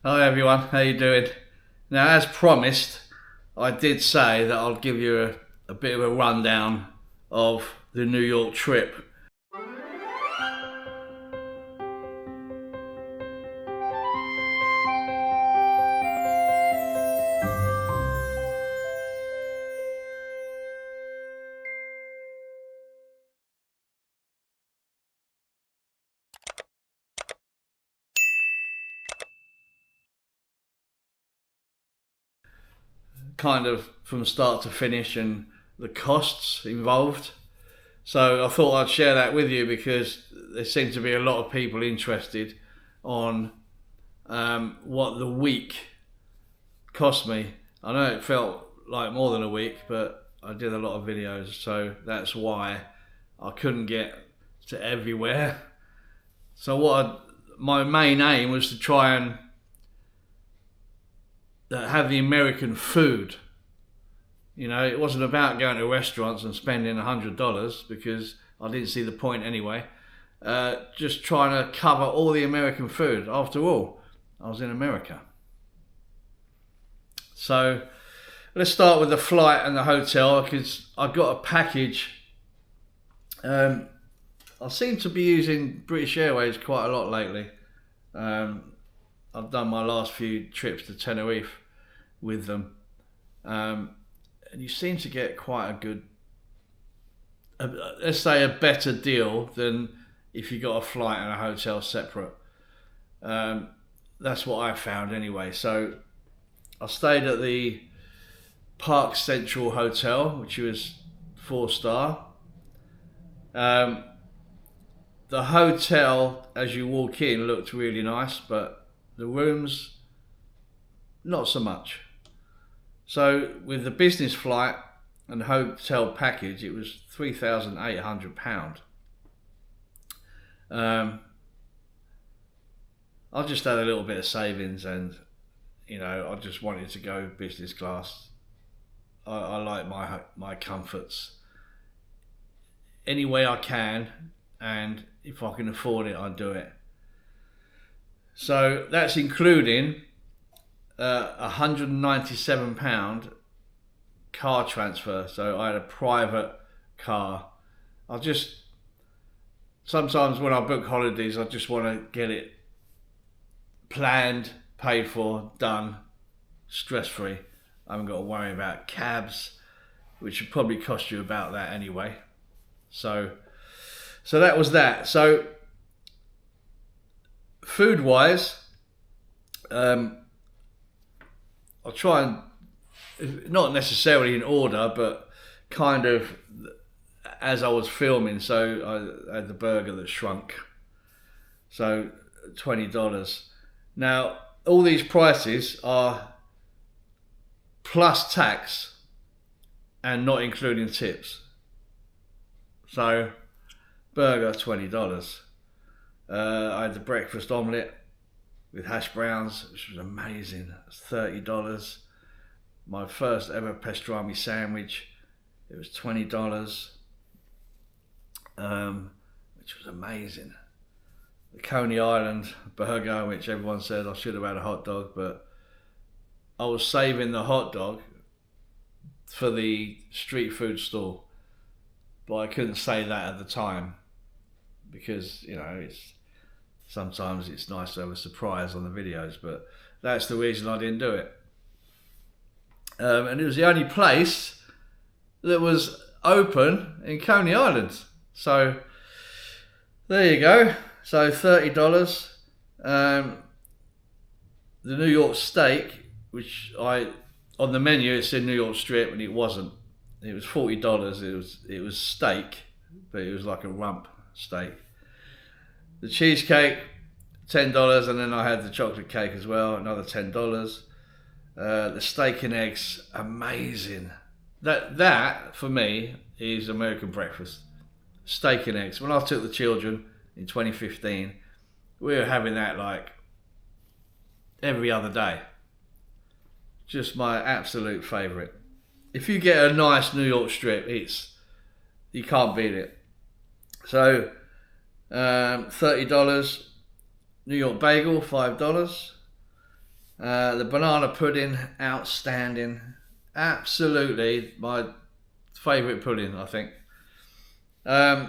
Hi everyone, how you doing? Now, as promised, I did say that I'll give you a bit of a rundown of the New York trip. Kind of from start to finish and the costs involved. So I thought I'd share that with you because there seems to be a lot of people interested on what the week cost me. I know it felt like more than a week, but I did a lot of videos, so that's why I couldn't get to everywhere. So my main aim was to try and have the American food. You know, it wasn't about going to restaurants and spending $100 because I didn't see the point anyway. Just trying to cover all the American food. After all, I was in America. So let's start with the flight and the hotel because I got a package. I seem to be using British Airways quite a lot lately. I've done my last few trips to Tenerife with them. And you seem to get quite a good, let's say a better deal than if you got a flight and a hotel separate. That's what I found anyway. So I stayed at the Park Central Hotel, which was 4-star. The hotel, as you walk in, looked really nice, but the rooms, not so much. So with the business flight and hotel package, it was £3,800. I just had a little bit of savings, and I just wanted to go business class. I like my comforts any way I can, and if I can afford it, I do it. So that's including £197 car transfer. So I had a private car. Sometimes when I book holidays, I just want to get it planned, paid for, done, stress-free. I haven't got to worry about cabs, which would probably cost you about that anyway. So that was that. So food-wise, I'll try and, not necessarily in order, but kind of as I was filming. So I had the burger that shrunk. So $20. Now, all these prices are plus tax and not including tips. So, burger, $20. I had the breakfast omelette with hash browns, which was amazing. It was $30. My first ever pastrami sandwich, it was $20, which was amazing. The Coney Island burger, which everyone said I should have had a hot dog, but I was saving the hot dog for the street food stall, but I couldn't say that at the time because sometimes it's nice to have a surprise on the videos, but that's the reason I didn't do it. And it was the only place that was open in Coney Island. So there you go. So $30. The New York steak, which on the menu it said New York strip and it wasn't. It was $40. It was steak, but it was like a rump steak. The cheesecake, $10, and then I had the chocolate cake as well, another $10. The steak and eggs, amazing. That for me is American breakfast. Steak and eggs. When I took the children in 2015, we were having that like every other day. Just my absolute favourite. If you get a nice New York strip, you can't beat it. So $30. New York bagel, $5. The banana pudding, outstanding. Absolutely my favourite pudding, I think. I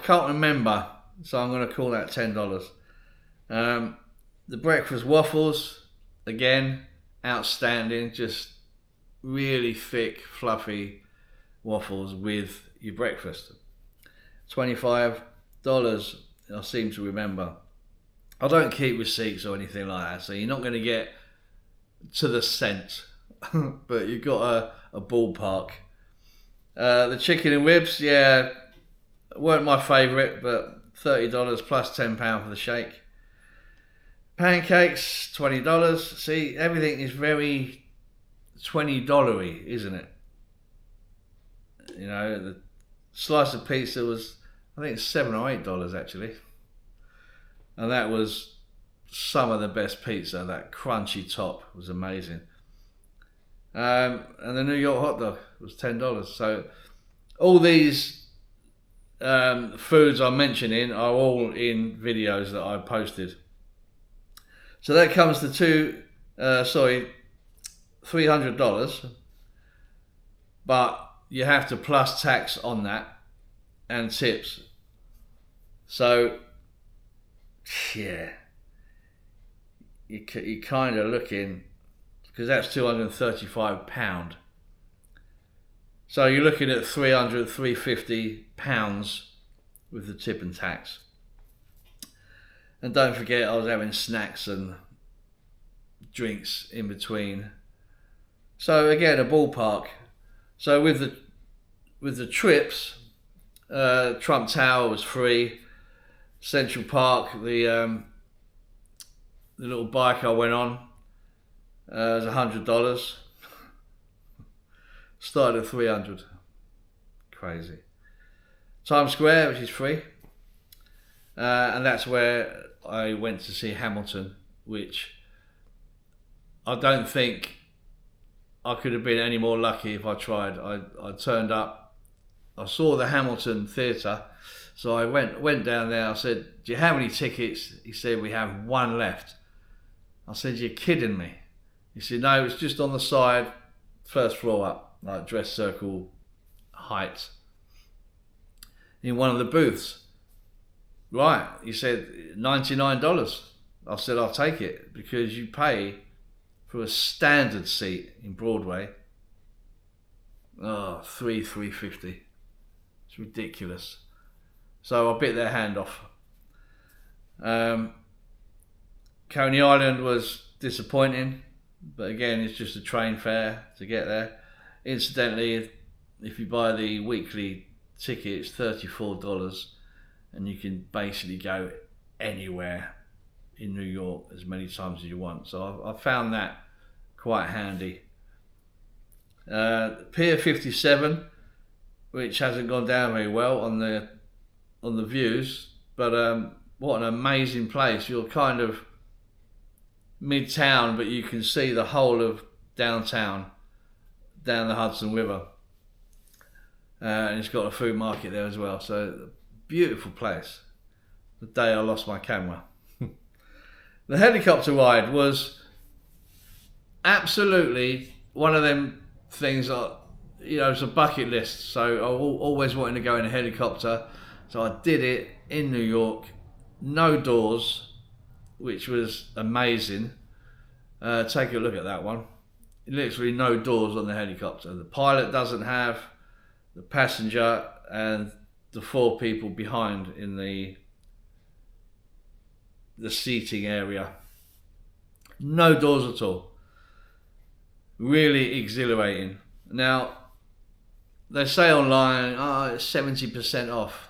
can't remember, so I'm going to call that $10. The breakfast waffles, again, outstanding. Just really thick, fluffy waffles with your breakfast. $25, I seem to remember. I don't keep receipts or anything like that, so you're not going to get to the cent, but you've got a ballpark. The chicken and ribs, yeah, weren't my favourite, but $30 plus £10 for the shake. Pancakes, $20. See, everything is very $20-y, isn't it? You know, the slice of pizza was, I think it's $7 or $8 actually. And that was some of the best pizza. That crunchy top was amazing. And the New York hot dog was $10. So all these foods I'm mentioning are all in videos that I posted. So that comes to $300, but you have to plus tax on that and tips. So yeah, you're kind of looking, because that's £235. So you're looking at £350 with the tip and tax. And don't forget, I was having snacks and drinks in between. So again, a ballpark. So with the trips, Trump Tower was free. Central Park, the little bike I went on, was $100. Started at $300. Crazy. Times Square, which is free, and that's where I went to see Hamilton, which I don't think I could have been any more lucky if I tried. I turned up, I saw the Hamilton Theatre, so I went down there. I said, "Do you have any tickets?" He said, "We have one left." I said, "You're kidding me." He said, "No, it's just on the side, first floor up, like dress circle height, in one of the booths." Right, he said, $99. I said, "I'll take it, because you pay for a standard seat in Broadway. Oh, $350. It's ridiculous." So I bit their hand off. Coney Island was disappointing, but again, it's just a train fare to get there. Incidentally, if you buy the weekly ticket, it's $34, and you can basically go anywhere in New York as many times as you want. So I found that quite handy. Pier 57, which hasn't gone down very well on the views, but what an amazing place. You're kind of mid-town, but you can see the whole of downtown down the Hudson River, and it's got a food market there as well. So beautiful place. The day I lost my camera. The helicopter ride was absolutely one of them things that, you know, it's a bucket list. So I always wanted to go in a helicopter. So I did it in New York, no doors, which was amazing. Take a look at that one. Literally no doors on the helicopter. The pilot doesn't have, the passenger and the 4 people behind in the seating area. No doors at all. Really exhilarating. Now, they say online, it's 70% off.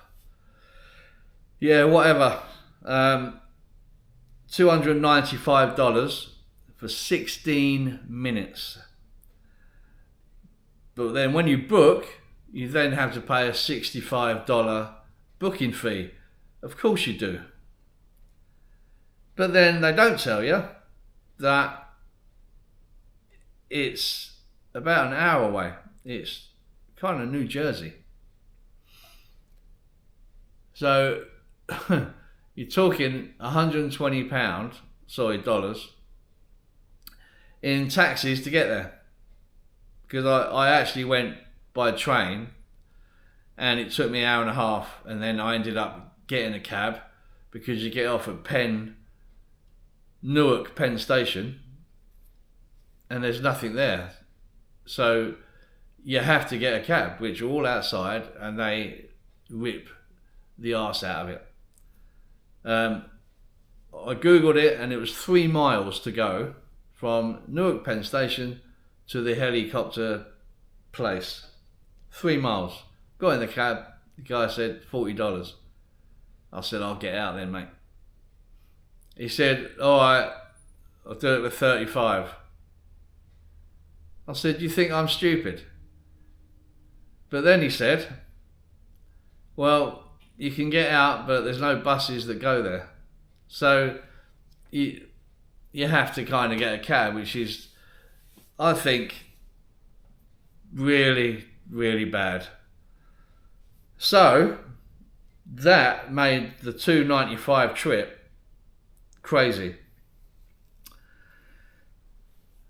Yeah, whatever. $295 for 16 minutes. But then when you book, you then have to pay a $65 booking fee. Of course you do. But then they don't tell you that it's about an hour away. It's kind of New Jersey. So you're talking dollars, in taxis to get there. Because I actually went by train and it took me an hour and a half, and then I ended up getting a cab because you get off at Newark Penn Station and there's nothing there. So you have to get a cab, which are all outside and they rip the arse out of it. I googled it and it was 3 miles to go from Newark Penn Station to the helicopter place. 3 miles. Got in the cab, the guy said $40. I said, I'll get out then, mate. He said, all right, I'll do it with 35. I said, you think I'm stupid? But then he said, well, you can get out, but there's no buses that go there. So you have to kind of get a cab, which is, I think, really, really bad. So that made the $2.95 trip crazy.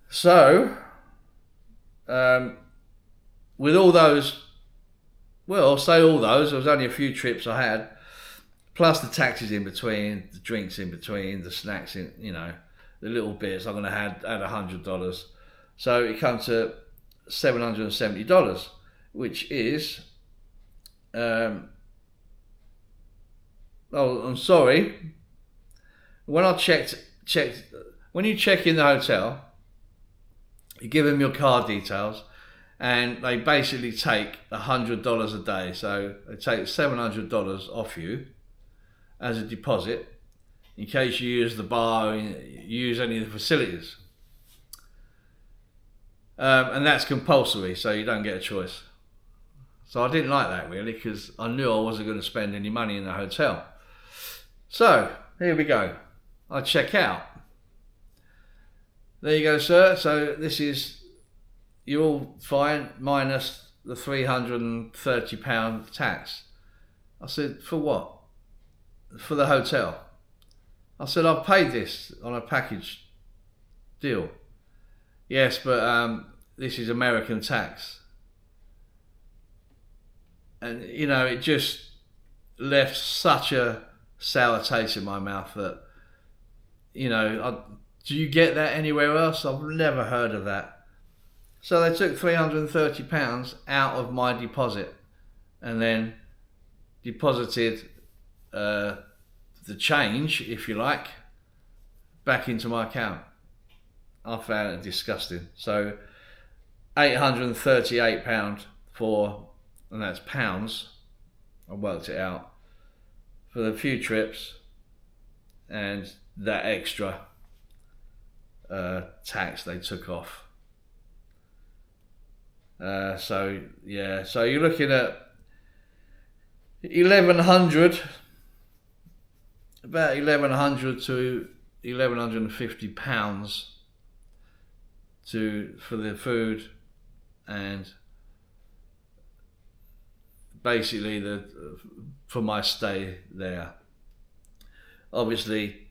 So with all those, well, I'll say all those, there was only a few trips I had, plus the taxis in between, the drinks in between, the snacks in, you know, the little bits, I'm going to add $100. So it comes to $770, which is, oh, I'm sorry, when I checked, when you check in the hotel, you give them your card details and they basically take $100 a day. So they take $700 off you as a deposit in case you use the bar, use any of the facilities. And that's compulsory, so you don't get a choice. So I didn't like that really, because I knew I wasn't going to spend any money in the hotel. So here we go. I check out. There you go, sir. So this is, you're all fine, minus the £330 tax. I said, for what? For the hotel. I said, I've paid this on a package deal. Yes, but this is American tax. And, you know, it just left such a sour taste in my mouth that, you know, do you get that anywhere else? I've never heard of that. So they took £330 out of my deposit and then deposited the change, if you like, back into my account. I found it disgusting. So £838 for, and that's pounds, I worked it out, for the few trips and that extra tax they took off. So yeah, so you're looking at £1,100, about £1,100 to £1,150 for the food and basically for my stay there. Obviously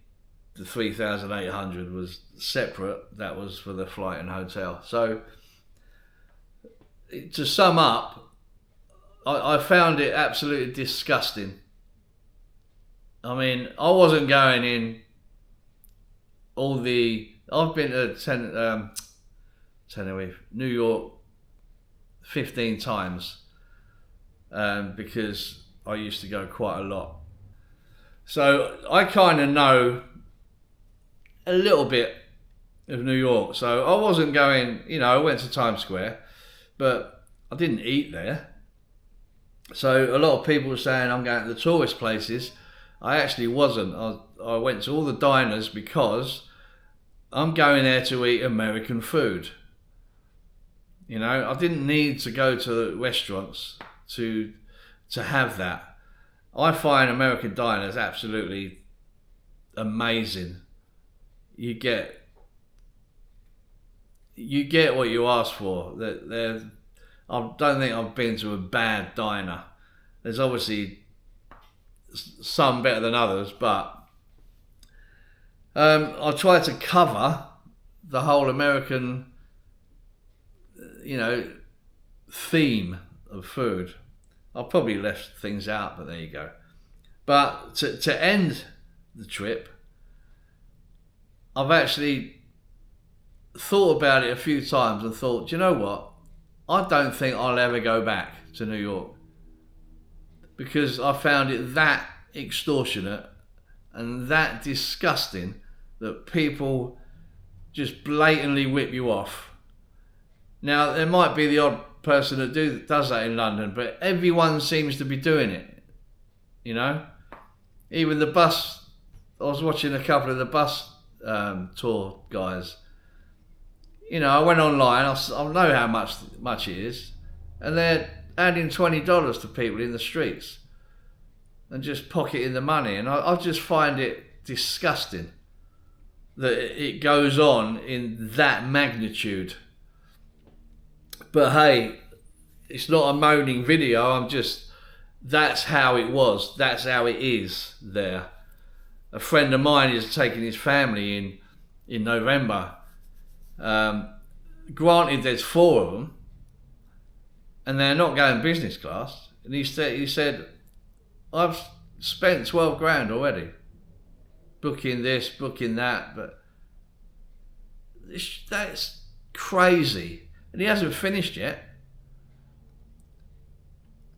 the 3,800 was separate, that was for the flight and hotel. So to sum up, I found it absolutely disgusting. I mean, I wasn't going in I've been to Tenerife, New York 15 times because I used to go quite a lot. So I kind of know a little bit of New York. So I wasn't going, you know, I went to Times Square, but I didn't eat there. So a lot of people were saying I'm going to the tourist places. I actually wasn't. I went to all the diners because I'm going there to eat American food. You know, I didn't need to go to the restaurants to have that. I find American diners absolutely amazing. You get what you ask for. I don't think I've been to a bad diner. There's obviously some better than others, but I try to cover the whole American, theme of food. I've probably left things out, but there you go. But to end the trip, I've actually thought about it a few times and thought, do you know what? I don't think I'll ever go back to New York, because I found it that extortionate and that disgusting that people just blatantly whip you off. Now, there might be the odd person that does that in London, but everyone seems to be doing it, Even the bus, I was watching a couple of the bus tour guys. I went online, I know how much it is, and they're adding $20 to people in the streets and just pocketing the money. And I just find it disgusting that it goes on in that magnitude. But hey, it's not a moaning video, that's how it was, that's how it is there. A friend of mine is taking his family in November. Granted, there's 4 of them, and they're not going business class. And he said, I've spent 12 grand already, booking this, booking that, but that's crazy. And he hasn't finished yet.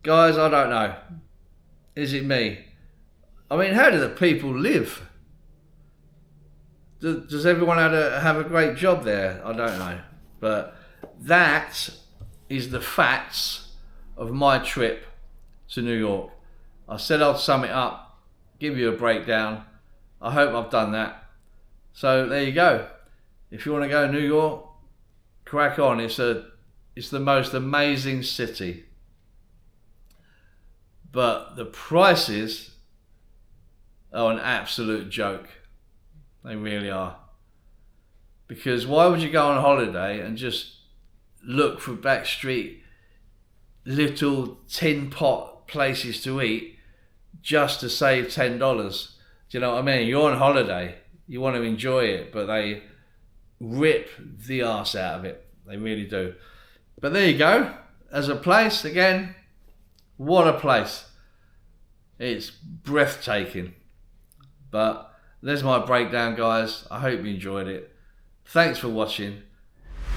Guys, I don't know. Is it me? I mean, how do the people live? Does everyone have a great job there? I don't know. But that is the facts of my trip to New York. I said I'd sum it up, give you a breakdown. I hope I've done that. So there you go. If you want to go to New York, crack on. It's the most amazing city. But the prices are an absolute joke. They really are. Because why would you go on holiday and just look for backstreet little tin pot places to eat just to save $10? Do you know what I mean? You're on holiday, you want to enjoy it, but they rip the arse out of it. They really do. But there you go. As a place, again, what a place. It's breathtaking. But there's my breakdown, guys. I hope you enjoyed it. Thanks for watching.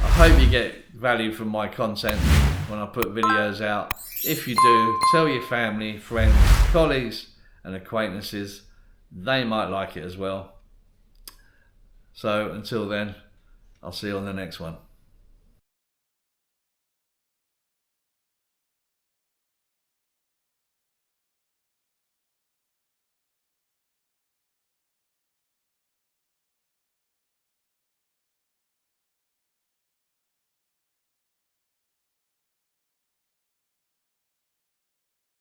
I hope you get value from my content when I put videos out. If you do, tell your family, friends, colleagues and acquaintances. They might like it as well. So until then, I'll see you on the next one.